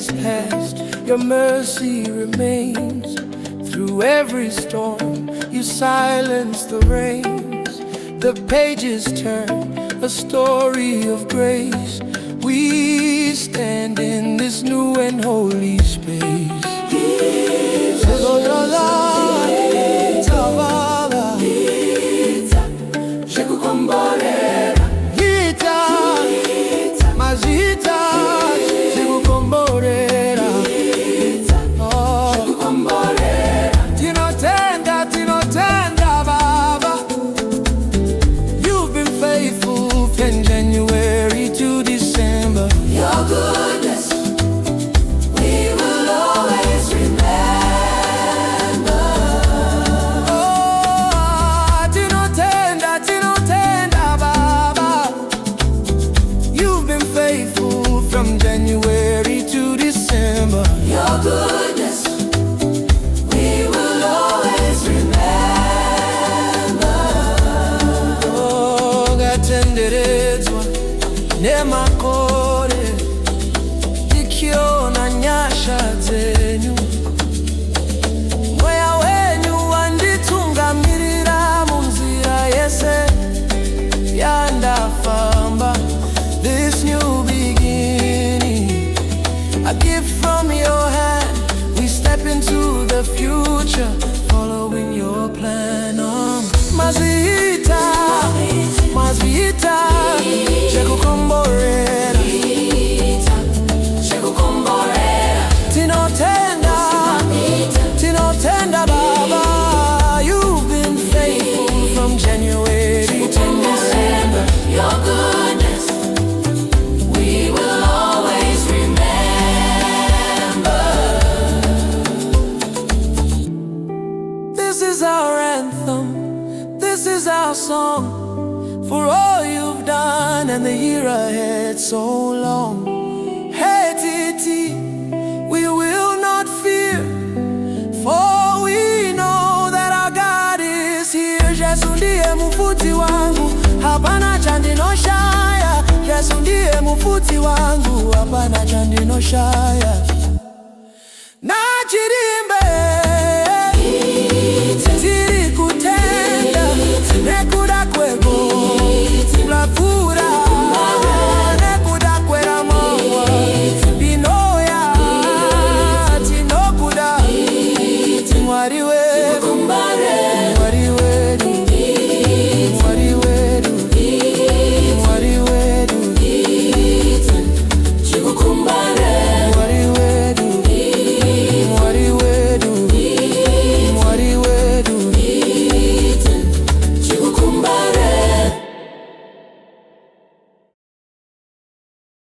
years past, your mercy remains. Through every storm, you silence the rains. The pages turn, a story of grace. We stand in this new and holy space. Mazviita, tinotenda Baba. You've been faithful from January to December. Your goodness we will always remember. Oh, tinotenda Baba. You've been faithful from January to December. Your goodness we will always remember. Oh, gatenderezwa nemakore ikiona nyasha zenyu. Mweya wenyu wanditungamirira munzira yese yandafamba. This new beginning, a gift from your hand. We step into the future, following your plan. Mazviita, Mazviita, shekukomborera, tinotenda Baba. You've been faithful from January to December. Your goodness we will always remember. This is our anthem, this is our song, for all you've done and the year ahead so long. Hey Titi, we will not fear, for we know that our God is here. Yesu ndiye mfuti wangu, hapana cha ndinoshaya. Yesu ndiye mfuti wangu, hapana cha ndinoshaya. Nachirimbe tiri kutenda nekuda kwego mlavura nekuda kwera mawa binoya tinokuda Mwari we